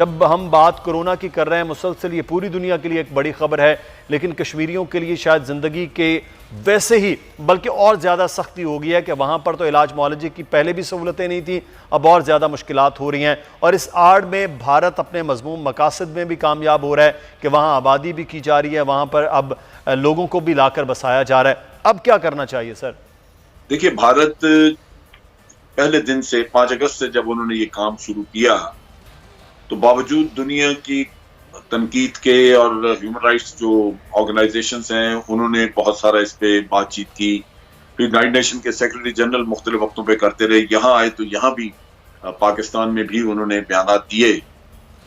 जब हम बात कोरोना की कर रहे हैं मुसलसल, ये पूरी दुनिया के लिए एक बड़ी खबर है, लेकिन कश्मीरियों के लिए शायद ज़िंदगी के वैसे ही बल्कि और ज़्यादा सख्ती हो गई है कि वहाँ पर तो इलाज मुआलजे की पहले भी सहूलतें नहीं थी, अब और ज़्यादा मुश्किलात हो रही हैं। और इस आड़ में भारत अपने मज़मूम मकासद में भी कामयाब हो रहा है कि वहाँ आबादी भी की जा रही है, वहाँ पर अब लोगों को भी लाकर बसाया जा रहा है। अब क्या करना चाहिए सर? देखिए, भारत पहले दिन से 5 अगस्त से जब उन्होंने ये काम शुरू किया, तो बावजूद दुनिया की तनकीद के और ह्यूमन राइट्स जो ऑर्गेनाइजेशंस हैं उन्होंने बहुत सारा इस पे बातचीत की। फिर यूनाइटेड नेशन के सेक्रेटरी जनरल मुख्तलिफ वक्तों पे करते रहे, यहाँ आए तो यहाँ भी पाकिस्तान में भी उन्होंने बयानात दिए।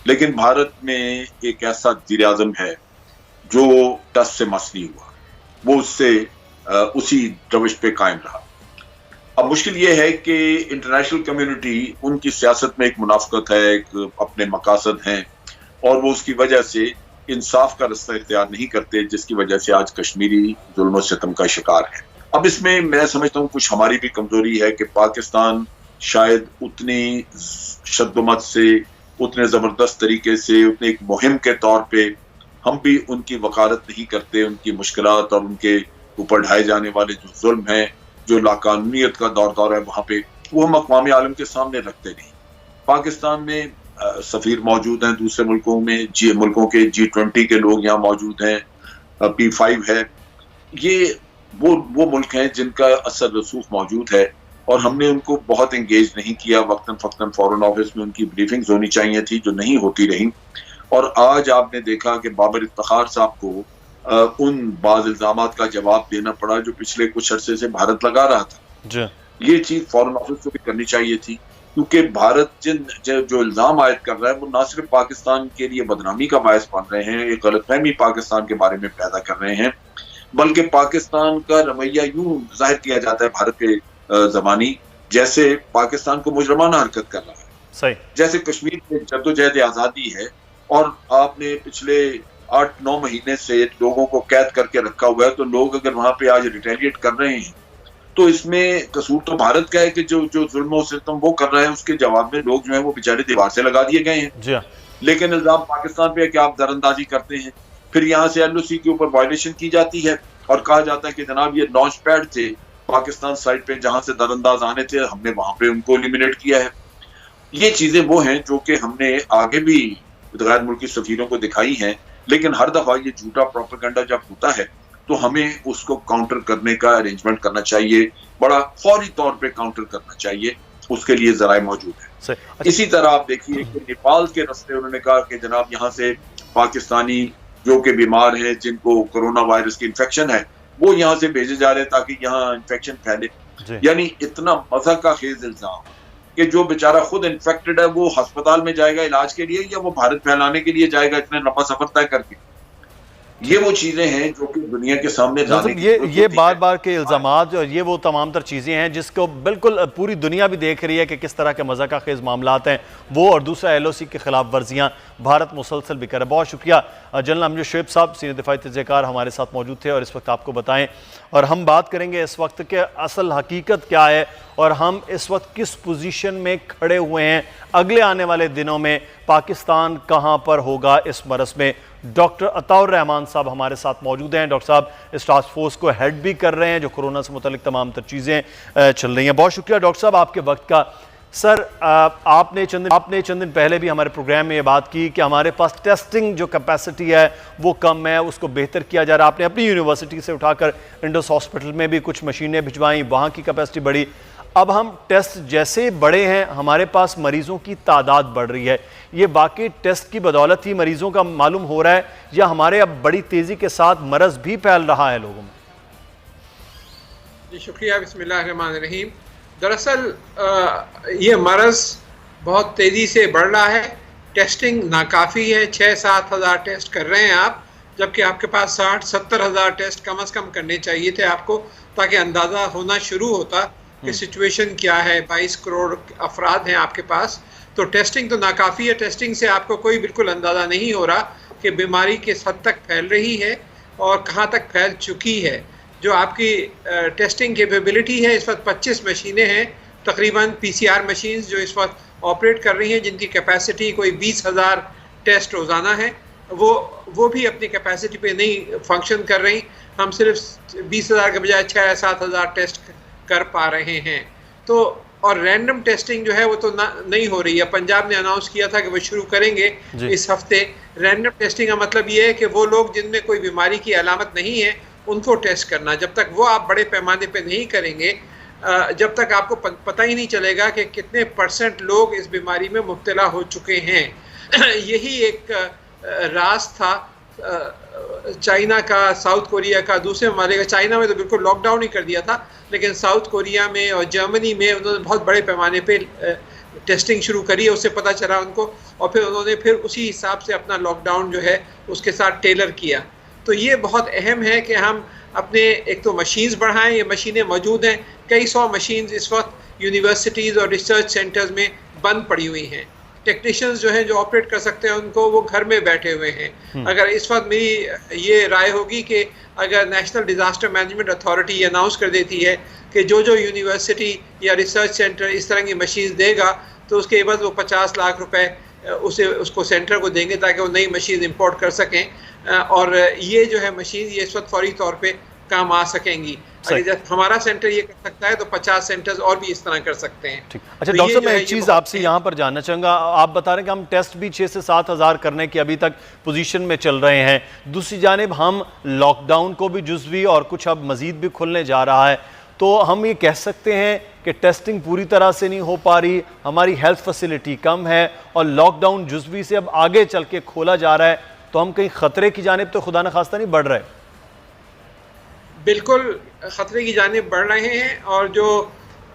लेकिन भारत में एक ऐसा वज़ीर आज़म है जो टस से मस नहीं हुआ, वो उससे उसी रविश पे कायम रहा। अब मुश्किल ये है कि इंटरनेशनल कम्युनिटी, उनकी सियासत में एक मुनाफकत है, एक अपने मकासद हैं, और वो उसकी वजह से इंसाफ का रास्ता इख्तियार नहीं करते, जिसकी वजह से आज कश्मीरी जुल्म सितम का शिकार है। अब इसमें मैं समझता हूँ कुछ हमारी भी कमजोरी है कि पाकिस्तान शायद उतनी शद्दोमत से, उतने जबरदस्त तरीके से, उतने एक मुहिम के तौर पे हम भी उनकी वकालत नहीं करते, उनकी मुश्किलात और उनके ऊपर ढाए जाने वाले जो जुल्म है, जो लाकानूनियत का दौर है, वहां पे वो हम अक़वाम आलम के सामने रखते नहीं। पाकिस्तान में सफीर मौजूद हैं, दूसरे मुल्कों में मुल्कों के G20 के लोग यहाँ मौजूद हैं, P5 है। ये वो मुल्क हैं जिनका असर रसूख मौजूद है, और हमने उनको बहुत एंगेज नहीं किया। वक्तन फक्तन फॉरेन ऑफिस में उनकी ब्रीफिंग्स होनी चाहिए थी, जो नहीं होती रही। और आज आपने देखा कि बाबर इफ्तिखार साहब को उन बाज़ इल्जामात का जवाब देना पड़ा जो पिछले कुछ अरसे से भारत लगा रहा था। ये चीज फॉरेन ऑफिस को भी करनी चाहिए थी, क्योंकि भारत जो इल्जाम आयद कर रहा है वो ना सिर्फ पाकिस्तान के लिए बदनामी का बायस बन रहे हैं, एक गलतफहमी पाकिस्तान के बारे में पैदा कर रहे हैं, बल्कि पाकिस्तान का रवैया यूं जाहिर किया जाता है भारत के ज़बानी जैसे पाकिस्तान को मुजरमाना हरकत कर रहा है। सही। जैसे कश्मीर में जद्दोजहद आज़ादी है और आपने पिछले 8-9 महीने से लोगों को कैद करके रखा हुआ है, तो लोग अगर वहां पे आज रिटेलिएट कर रहे हैं तो इसमें कसूर तो भारत का है कि जो जुल्म सितम वो कर रहा है, उसके जवाब में लोग जो है वो बेचारे दीवार से लगा दिए गए हैं। लेकिन इल्जाम पाकिस्तान पे है कि आप दरअंदाजी करते हैं। फिर यहाँ से LOC के ऊपर वायलेशन की जाती है और कहा जाता है कि जनाब ये लॉन्च पैड थे पाकिस्तान साइड पे, जहां से दरअंदाज आने थे, हमने वहां पे उनको एलिमिनेट किया है। ये चीजें वो हैं जो कि हमने आगे भी गैर मुल्की सफीरों को दिखाई हैं, लेकिन हर दफा ये झूठा प्रोपेगेंडा जब होता है तो हमें उसको काउंटर करने का अरेंजमेंट करना चाहिए, बड़ा फौरी तौर पे काउंटर करना चाहिए, उसके लिए जराए मौजूद है। इसी तरह आप देखिए कि नेपाल के रास्ते उन्होंने कहा कि जनाब यहाँ से पाकिस्तानी जो कि बीमार हैं, जिनको कोरोना वायरस की इन्फेक्शन है, वो यहाँ से भेजे जा रहे हैं ताकि यहाँ इन्फेक्शन फैले। यानी इतना मज़ाक का खेज इल्जाम कि जो बेचारा खुद इन्फेक्टेड है वो अस्पताल में जाएगा इलाज के लिए या वो भारत फैलाने के लिए जाएगा इतने लंबा सफर तय करके। ये वो चीजें हैं जो कि दुनिया के सामने ये बार बार के इल्जामात और ये वो तमाम तर चीज़ें हैं जिसको बिल्कुल पूरी दुनिया भी देख रही है कि किस तरह के मज़ाक़ खेज़ मामलात हैं वो, और दूसरा LOC के खिलाफ वर्जियाँ भारत मुसलसल भी कर रहा है। बहुत शुक्रिया जनरल अमजद शोएब साहब, सीनियर दिफाई तजज़ियाकार हमारे साथ मौजूद थे और इस वक्त आपको बताएं, और हम बात करेंगे इस वक्त के असल हकीकत क्या है और हम इस वक्त किस पोजीशन में खड़े हुए हैं, अगले आने वाले दिनों में पाकिस्तान कहां पर होगा इस मरस में। डॉक्टर अताउर रहमान साहब हमारे साथ मौजूद हैं। डॉक्टर साहब इस टास्क फोर्स को हेड भी कर रहे हैं जो कोरोना से मुतल्लिक तमाम तर चीज़ें चल रही हैं। बहुत शुक्रिया डॉक्टर साहब आपके वक्त का। सर, आपने चंद दिन पहले भी हमारे प्रोग्राम में ये बात की कि हमारे पास टेस्टिंग जो कैपेसिटी है वो कम है, उसको बेहतर किया जा रहा है। आपने अपनी यूनिवर्सिटी से उठाकर इंडस हॉस्पिटल में भी कुछ मशीनें भिजवाई, वहाँ की कैपेसिटी बढ़ी। अब हम टेस्ट जैसे बड़े हैं, हमारे पास मरीजों की तादाद बढ़ रही है। ये वाकई टेस्ट की बदौलत ही मरीजों का मालूम हो रहा है या हमारे अब बड़ी तेज़ी के साथ मरज़ भी फैल रहा है लोगों में? जी शुक्रिया। बिस्मिल्लाहिर्रहमानिर्रहीम। दरअसल ये मरज़ बहुत तेज़ी से बढ़ रहा है, टेस्टिंग नाकाफ़ी है। 6-7 हज़ार टेस्ट कर रहे हैं आप, जबकि आपके पास 60-70 हज़ार टेस्ट कम अज़ कम करने चाहिए थे आपको, ताकि अंदाज़ा होना शुरू होता कि सिचुएशन क्या है। 22 करोड़ अफराद हैं आपके पास, तो टेस्टिंग तो नाकाफ़ी है। टेस्टिंग से आपको कोई बिल्कुल अंदाज़ा नहीं हो रहा कि बीमारी किस हद तक फैल रही है और कहाँ तक फैल चुकी है। जो आपकी टेस्टिंग कैपेबिलिटी है, इस वक्त 25 मशीनें हैं तकरीबन, PCR मशीन्स जो इस वक्त ऑपरेट कर रही हैं जिनकी कैपेसिटी कोई 20,000 टेस्ट रोज़ाना है, वो भी अपनी कैपेसिटी पे नहीं फंक्शन कर रही। हम सिर्फ 20,000 के बजाय 6-7,000 टेस्ट कर पा रहे हैं। तो और रैंडम टेस्टिंग जो है वो तो नहीं हो रही है। पंजाब ने अनाउंस किया था कि वो शुरू करेंगे इस हफ्ते। रैंडम टेस्टिंग का मतलब ये है कि वो लोग जिनमें कोई बीमारी की अलामत नहीं है उनको टेस्ट करना। जब तक वो आप बड़े पैमाने पे नहीं करेंगे, जब तक आपको पता ही नहीं चलेगा कि कितने % लोग इस बीमारी में मुब्तला हो चुके हैं। यही एक राज था चाइना का, साउथ कोरिया का, दूसरे ममालिक का। चाइना में तो बिल्कुल लॉकडाउन ही कर दिया था, लेकिन साउथ कोरिया में और जर्मनी में उन्होंने बहुत बड़े पैमाने पे टेस्टिंग शुरू करी, उससे पता चला उनको, और फिर उन्होंने फिर उसी हिसाब से अपना लॉकडाउन जो है उसके साथ टेलर किया। तो ये बहुत अहम है कि हम अपने एक तो मशीन्स बढ़ाएं। ये मशीनें मौजूद हैं, कई 100 मशीन्स इस वक्त यूनिवर्सिटीज़ और रिसर्च सेंटर्स में बंद पड़ी हुई हैं। टेक्नीशियंस जो हैं जो ऑपरेट कर सकते हैं उनको, वो घर में बैठे हुए हैं। अगर इस वक्त मेरी ये राय होगी कि अगर national disaster management authority announce कर देती है कि जो यूनिवर्सिटी या रिसर्च सेंटर इस तरह की मशीन देगा तो उसके एवज वो 50 लाख रुपए उसको सेंटर को देंगे ताकि वो नई मशीन इंपोर्ट कर सकें। और ये जो है मशीन ये इस वक्त फौरी तौर पे काम आ सकेंगी। अगर जब हमारा सेंटर ये कर सकता है तो 50 सेंटर्स और भी इस तरह कर सकते हैं। ठीक। अच्छा डॉक्टर साहब, मैं एक चीज़ आपसे यहाँ पर जानना चाहूँगा। आप बता रहे हैं कि हम टेस्ट भी 6 से 7 हज़ार करने की अभी तक पोजीशन में चल रहे हैं। दूसरी जानिब हम लॉकडाउन को भी जुज़वी और कुछ अब मज़ीद भी खुलने जा रहा है, तो हम ये कह सकते हैं कि टेस्टिंग पूरी तरह से नहीं हो पा रही, हमारी हेल्थ फैसिलिटी कम है और लॉकडाउन जुज़वी से अब आगे चल के खोला जा रहा है, तो हम कहीं ख़तरे की जानिब तो खुदा न खास्ता नहीं बढ़ रहे? बिल्कुल ख़तरे की जानिब बढ़ रहे हैं। और जो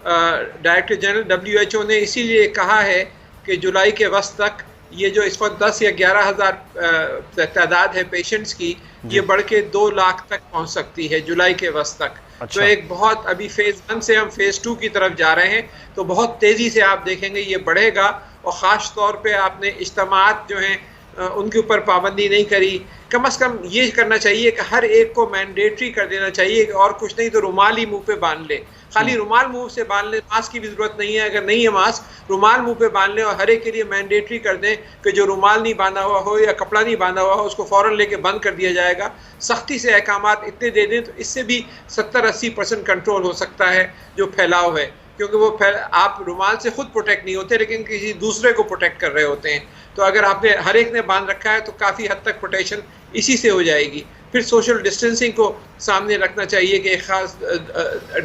डायरेक्टर जनरल WHO ने इसीलिए कहा है कि जुलाई के वस्त तक ये जो इस वक्त 10 या 11 हज़ार तादाद है पेशेंट्स की, ये बढ़ के 2 लाख तक पहुंच सकती है जुलाई के वस्त तक। अच्छा। तो एक बहुत, अभी फेज़ 1 से हम फेज़ 2 की तरफ जा रहे हैं, तो बहुत तेज़ी से आप देखेंगे ये बढ़ेगा। और ख़ास तौर पे आपने इज्तिमात जो हैं उनके ऊपर पाबंदी नहीं करी। कम से कम ये करना चाहिए कि हर एक को मैंडेटरी कर देना चाहिए, और कुछ नहीं तो रुमाल ही मुंह पे बांध ले। खाली रुमाल मुंह से बांध ले, मास्क की भी जरूरत नहीं है। अगर नहीं है मास्क, रुमाल मुंह पे बांध ले और हर एक के लिए मैंडेटरी कर दें कि जो रुमाल नहीं बांधा हुआ हो या कपड़ा नहीं बांधा हुआ हो उसको फ़ौरन लेके बंद कर दिया जाएगा। सख्ती से अहकामात इतने दे दें तो इससे भी 70-80% कंट्रोल हो सकता है जो फैलाव है, क्योंकि वो आप रुमाल से खुद प्रोटेक्ट नहीं होते लेकिन किसी दूसरे को प्रोटेक्ट कर रहे होते हैं। तो अगर आपने हर एक ने बांध रखा है तो काफ़ी हद तक प्रोटेक्शन इसी से हो जाएगी। फिर सोशल डिस्टेंसिंग को सामने रखना चाहिए कि एक ख़ास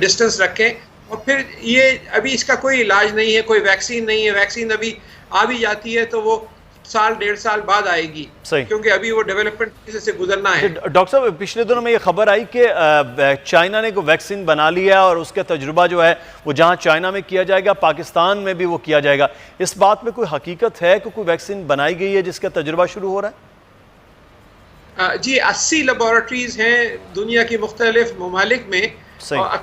डिस्टेंस रखें। और फिर ये अभी इसका कोई इलाज नहीं है, कोई वैक्सीन नहीं है। वैक्सीन अभी आ भी जाती है तो वो 1-1.5 साल बाद आएगी, क्योंकि अभी वो डेवलपमेंट से गुजरना है। डॉक्टर साहब, पिछले दिनों में ये खबर आई कि चाइना ने कोई वैक्सीन बना लिया और उसका तजुर्बा जो है वो जहां चाइना में किया जाएगा पाकिस्तान में भी वो किया जाएगा। इस बात में कोई हकीकत है कि कोई वैक्सीन बनाई गई है जिसका तजुर्बा शुरू हो रहा है? जी, 80 लेबॉरेटरीज हैं दुनिया की मुख्तलिफ ममालिक में,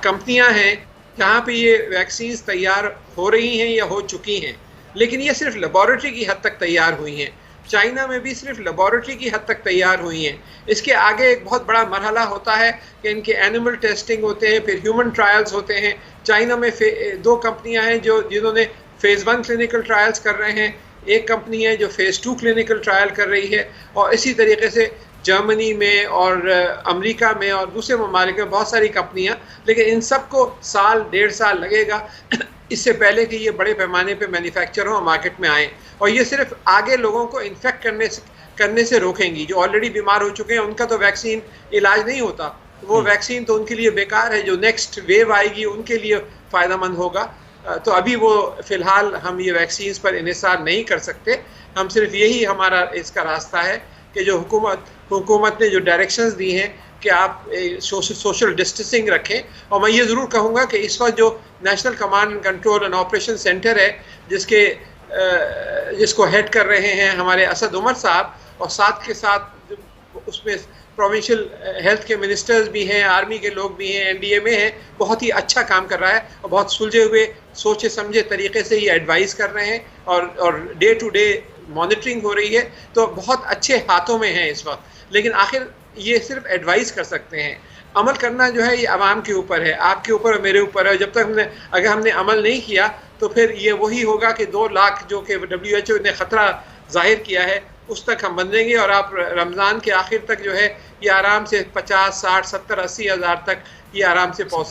कंपनियां हैं जहाँ पे ये वैक्सीन तैयार हो रही हैं या हो चुकी हैं। लेकिन ये सिर्फ लेबॉरेटरी की हद तक तैयार हुई हैं। चाइना में भी सिर्फ लेबॉरेटरी की हद तक तैयार हुई हैं। इसके आगे एक बहुत बड़ा मरहला होता है कि इनके एनिमल टेस्टिंग होते हैं, फिर ह्यूमन ट्रायल्स होते हैं। चाइना में 2 कंपनियां हैं जिन्होंने फेज़ 1 क्लिनिकल ट्रायल्स कर रहे हैं, एक कंपनी है जो फेज़ 2 क्लिनिकल ट्रायल कर रही है, और इसी तरीके से जर्मनी में और अमेरिका में और दूसरे ममालिक में बहुत सारी कंपनियां। लेकिन इन सबको 1-1.5 साल लगेगा इससे पहले कि ये बड़े पैमाने पे मैन्युफैक्चर हो, मार्केट में आए। और ये सिर्फ आगे लोगों को इन्फेक्ट करने से रोकेंगी। जो ऑलरेडी बीमार हो चुके हैं उनका तो वैक्सीन इलाज नहीं होता, वो वैक्सीन तो उनके लिए बेकार है। जो नेक्स्ट वेव आएगी उनके लिए फ़ायदेमंद होगा। तो अभी वो फ़िलहाल हम ये वैक्सीन पर इन्हिसार नहीं कर सकते। हम सिर्फ यही हमारा इसका रास्ता है कि जो हुकूमत ने जो डायरेक्शंस दी हैं कि आप सोशल डिस्टेंसिंग रखें। और मैं ये ज़रूर कहूँगा कि इस वक्त जो national command and control and operation centre है जिसको हेड कर रहे हैं हमारे असद उमर साहब, और साथ के साथ उसमें प्रोविंशियल हेल्थ के मिनिस्टर्स भी हैं, आर्मी के लोग भी हैं, NDA में हैं, बहुत ही अच्छा काम कर रहा है और बहुत सुलझे हुए सोचे समझे तरीके से ये एडवाइस कर रहे हैं और डे टू डे मॉनिटरिंग हो रही है। तो बहुत अच्छे हाथों में है इस वक्त। लेकिन आखिर ये सिर्फ एडवाइस कर सकते हैं, अमल करना जो है ये आवाम के ऊपर है, आपके ऊपर और मेरे ऊपर है। जब तक अगर हमने अमल नहीं किया तो फिर ये वही होगा कि 2 लाख जो कि WHO ने ख़तरा जाहिर किया है उस तक हम बंधेंगे, और आप रमज़ान के आखिर तक जो है ये आराम से 50, 60, 70, 80 हज़ार तक ये आराम से पहुँच